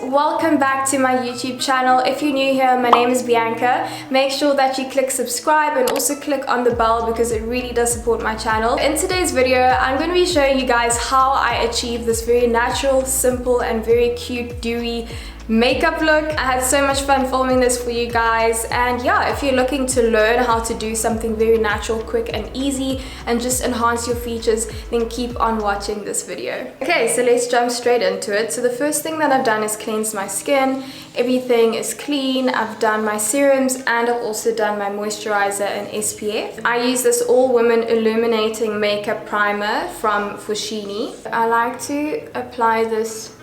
welcome back to my YouTube channel. If you're new here, my name is Bianca. Make sure that you click subscribe and also click on the bell because it really does support my channel. In today's video, I'm going to be showing you guys how I achieve this very natural, simple and very cute, dewy makeup look. I had so much fun filming this for you guys, and yeah, if you're looking to learn how to do something very natural, quick and easy and just enhance your features, then keep on watching this video. Okay, so let's jump straight into it. So the first thing that I've done is cleanse my skin. Everything is clean. I've done my serums and I've also done my moisturizer and SPF. I use this All Women Illuminating Makeup Primer from Fushini. I like to apply this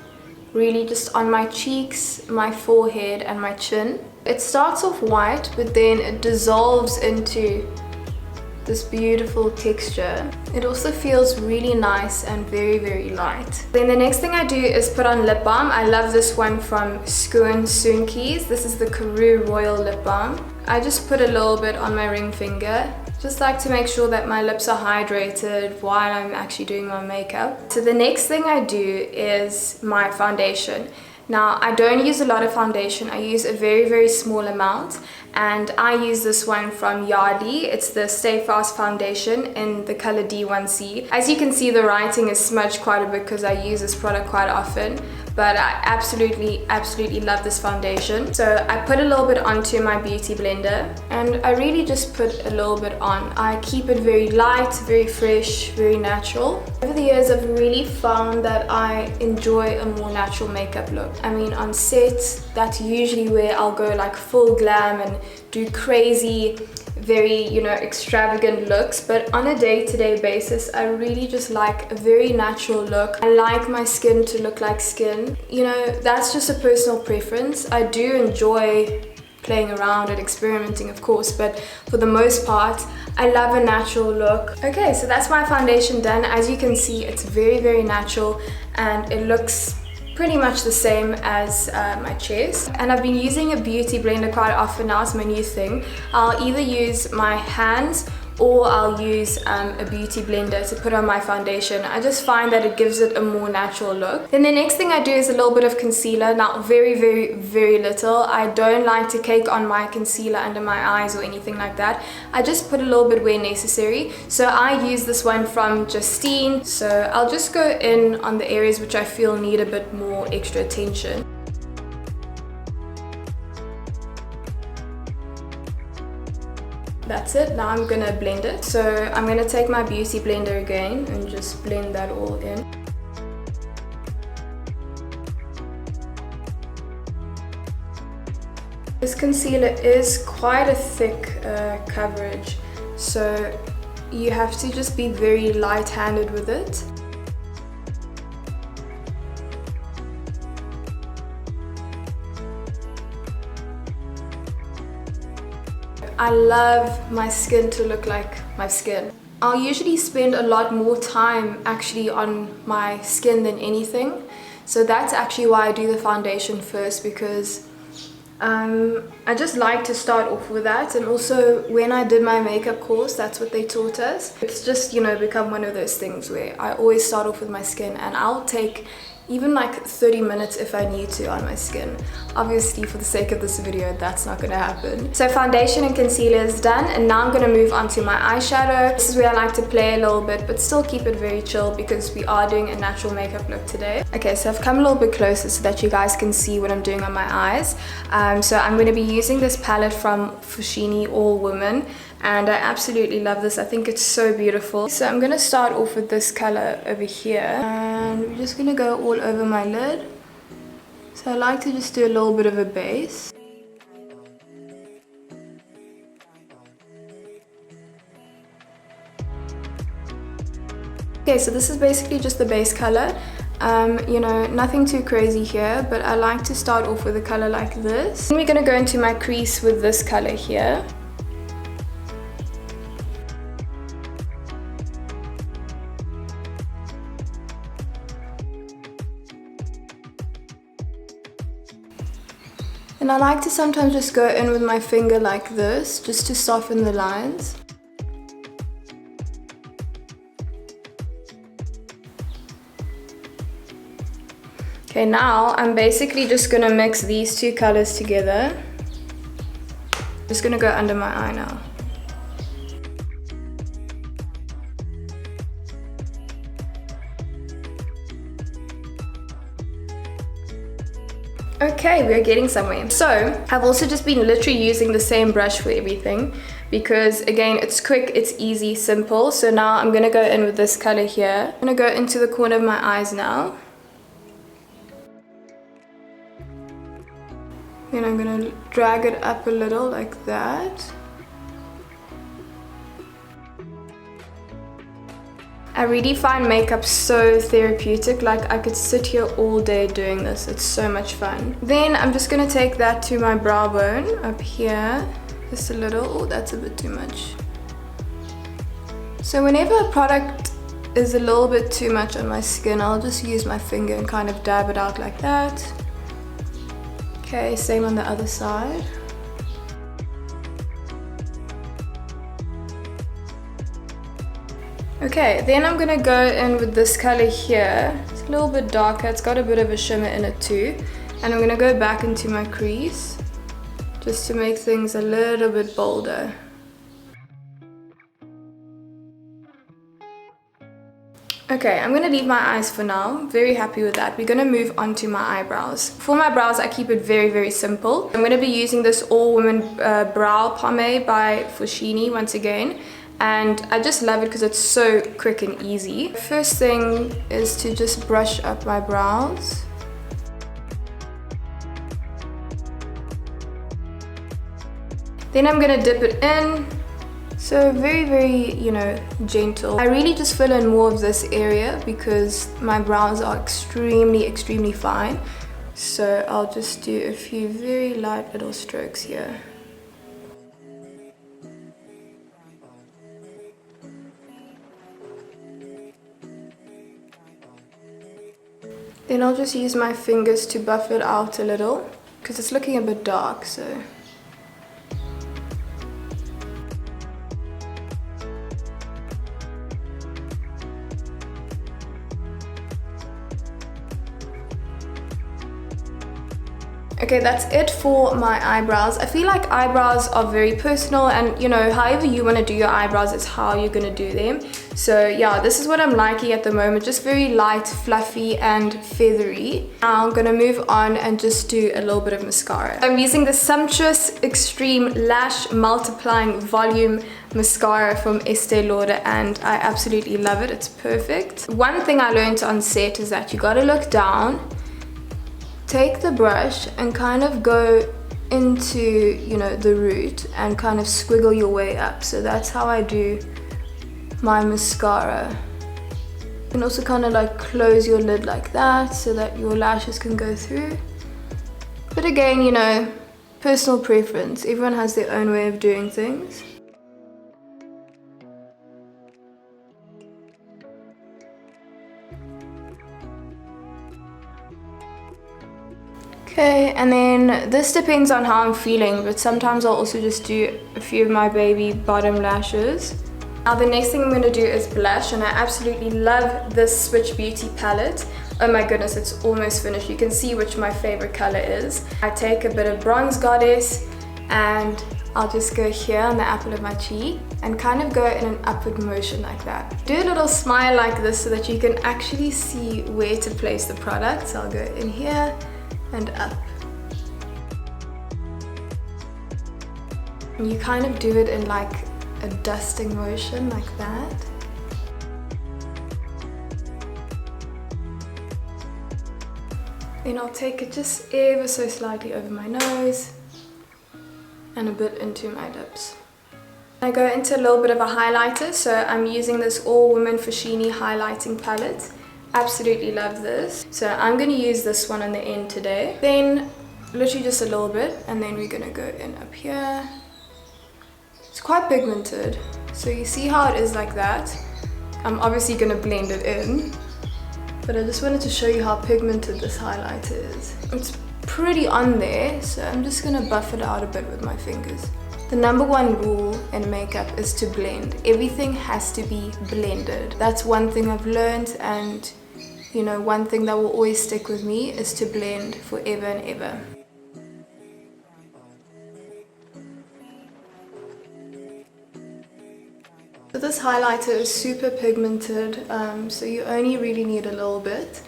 really just on my cheeks, my forehead and my chin. It starts off white, but then it dissolves into this beautiful texture. It also feels really nice and very, very light. Then the next thing I do is put on lip balm. I love this one from Soonkies. This is the Karoo Royal Lip Balm. I just put a little bit on my ring finger. Just like to make sure that my lips are hydrated while I'm actually doing my makeup. So the next thing I do is my foundation. Now, I don't use a lot of foundation. I use a very, very small amount, and I use this one from Yardley. It's the Stay Fast foundation in the color D1C. As you can see, the writing is smudged quite a bit because I use this product quite often, but I absolutely love this foundation. So I put a little bit onto my beauty blender, and I really just put a little bit on. I keep it very light, very fresh, very natural. Over the years, I've really found that I enjoy a more natural makeup look. I mean, on set, that's usually where I'll go like full glam and do crazy, very, extravagant looks, but on a day-to-day basis, I really just like a very natural look. I like my skin to look like skin. That's just a personal preference. I do enjoy playing around and experimenting, of course, but for the most part, I love a natural look. Okay, so that's my foundation done. As you can see, it's very, very natural and it looks pretty much the same as my chest. And I've been using a beauty blender quite often now. It's my new thing. I'll either use my hands or I'll use a beauty blender to put on my foundation. I just find that it gives it a more natural look. Then the next thing I do is a little bit of concealer. Now, very, very, very little. I don't like to cake on my concealer under my eyes or anything like that. I just put a little bit where necessary. So I use this one from Justine. So I'll just go in on the areas which I feel need a bit more extra attention. That's it. Now I'm gonna blend it. So I'm gonna take my beauty blender again and just blend that all in. This concealer is quite a thick coverage, so you have to just be very light-handed with it. I love my skin to look like my skin. I'll usually spend a lot more time actually on my skin than anything. So that's actually why I do the foundation first, because I just like to start off with that. And also when I did my makeup course, that's what they taught us. It's just, become one of those things where I always start off with my skin, and I'll take even like 30 minutes if I need to on my skin. Obviously, for the sake of this video, that's not gonna happen. So foundation and concealer is done, and now I'm gonna move on to my eyeshadow. This is where I like to play a little bit, but still keep it very chill because we are doing a natural makeup look today. Okay, so I've come a little bit closer so that you guys can see what I'm doing on my eyes. So I'm gonna be using this palette from Fushini All Women, and I absolutely love this. I think it's so beautiful. So I'm gonna start off with this color over here, and we're just gonna go all over my lid. So I like to just do a little bit of a base. Okay, so this is basically just the base color. Nothing too crazy here, but I like to start off with a color like this. Then we're gonna go into my crease with this color here. And I like to sometimes just go in with my finger like this, just to soften the lines. Okay, now I'm basically just gonna mix these two colors together. Just gonna go under my eye now. Okay, we're getting somewhere. So I've also just been literally using the same brush for everything because again, it's quick, it's easy, simple. So now I'm gonna go in with this color here. I'm gonna go into the corner of my eyes now. Then I'm gonna drag it up a little like that. I really find makeup so therapeutic, like I could sit here all day doing this, it's so much fun. Then I'm just gonna take that to my brow bone up here, just a little. Oh, that's a bit too much. So whenever a product is a little bit too much on my skin, I'll just use my finger and kind of dab it out like that. Okay, same on the other side. Okay, then I'm gonna go in with this color here. It's a little bit darker, it's got a bit of a shimmer in it too. And I'm gonna go back into my crease just to make things a little bit bolder. Okay, I'm gonna leave my eyes for now. Very happy with that. We're gonna move on to my eyebrows. For my brows, I keep it very, very simple. I'm gonna be using this All Women Brow Pomade by Foschini once again. And I just love it because it's so quick and easy. First thing is to just brush up my brows. Then I'm gonna dip it in. So very, very, you know, gentle. I really just fill in more of this area because my brows are extremely, extremely fine. So I'll just do a few very light little strokes here. Then I'll just use my fingers to buff it out a little because it's looking a bit dark, so. Okay, that's it for my eyebrows. I feel like eyebrows are very personal and, you know, however you want to do your eyebrows is how you're going to do them. So yeah, this is what I'm liking at the moment. Just very light, fluffy and feathery. Now I'm going to move on and just do a little bit of mascara. I'm using the Sumptuous Extreme Lash Multiplying Volume Mascara from Estee Lauder and I absolutely love it. It's perfect. One thing I learned on set is that you got to look down, take the brush and kind of go into, you know, the root and kind of squiggle your way up. So that's how I do my mascara. You can also kind of like close your lid like that so that your lashes can go through. But again, you know, personal preference. Everyone has their own way of doing things. Okay, and then this depends on how I'm feeling, but sometimes I'll also just do a few of my baby bottom lashes. Now the next thing I'm going to do is blush, and I absolutely love this Switch Beauty palette. Oh my goodness, it's almost finished. You can see which my favorite color is. I take a bit of Bronze Goddess and I'll just go here on the apple of my cheek and kind of go in an upward motion like that. Do a little smile like this so that you can actually see where to place the product. So I'll go in here and up. And you kind of do it in like a dusting motion like that. Then I'll take it just ever so slightly over my nose and a bit into my lips. I go into a little bit of a highlighter, so I'm using this All Women Foschini highlighting palette. Absolutely love this. So I'm going to use this one on the end today. Then literally just a little bit, and then we're going to go in up here. It's quite pigmented, so you see how it is like that. I'm obviously going to blend it in, but I just wanted to show you how pigmented this highlighter is. It's pretty on there, so I'm just going to buff it out a bit with my fingers. The number one rule in makeup is to blend. Everything has to be blended. That's one thing I've learned, and you know, one thing that will always stick with me is to blend forever and ever. So this highlighter is super pigmented, so you only really need a little bit.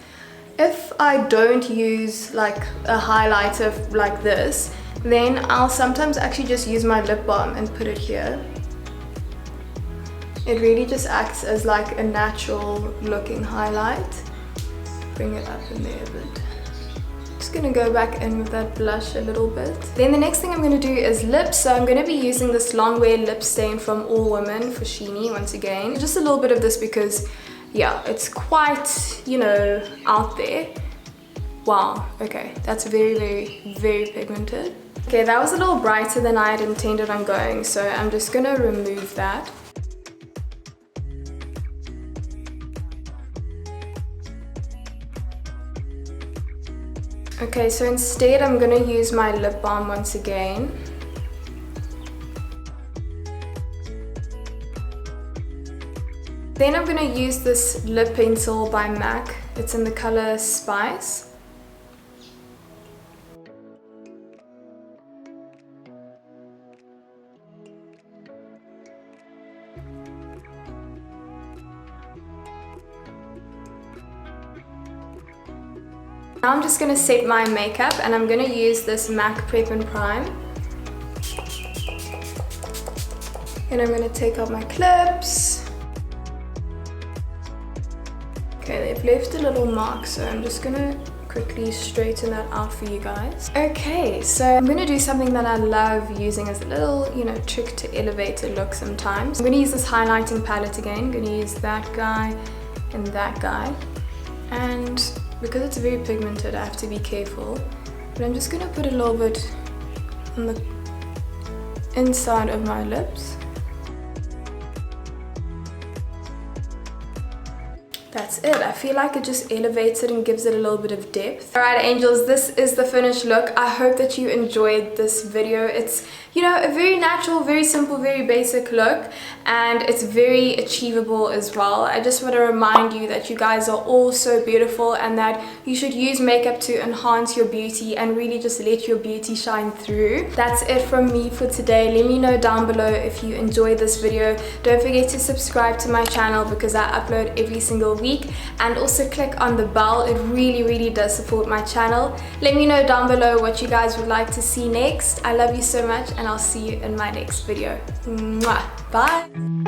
If I don't use like a highlighter like this, then I'll sometimes actually just use my lip balm and put it here. It really just acts as like a natural looking highlight. Bring it up in there a bit. Just gonna go back in with that blush a little bit. Then the next thing I'm gonna do is lips. So I'm gonna be using this long wear lip stain from All Women for Sheeny once again. Just a little bit of this because, yeah, it's quite, you know, out there. Wow, okay, that's very pigmented. Okay, that was a little brighter than I had intended on going, so I'm just gonna remove that. Okay, so instead I'm gonna use my lip balm once again. Then I'm gonna use this lip pencil by MAC. It's in the color Spice. Now I'm just going to set my makeup, and I'm going to use this MAC Prep and Prime. And I'm going to take out my clips. Okay, they've left a little mark, so I'm just going to quickly straighten that out for you guys. Okay, so I'm going to do something that I love using as a little, you know, trick to elevate a look sometimes. I'm going to use this highlighting palette again. I'm going to use that guy and that guy. And because it's very pigmented, I have to be careful. But I'm just going to put a little bit on the inside of my lips. That's it. I feel like it just elevates it and gives it a little bit of depth. Alright angels, this is the finished look. I hope that you enjoyed this video. It's, you know, a very natural, very simple, very basic look, and it's very achievable as well. I just want to remind you that you guys are all so beautiful and that you should use makeup to enhance your beauty and really just let your beauty shine through. That's it from me for today. Let me know down below if you enjoyed this video. Don't forget to subscribe to my channel because I upload every single week, and also click on the bell. It really does support my channel. Let me know down below what you guys would like to see next. I love you so much, and I'll see you in my next video. Mwah. Bye.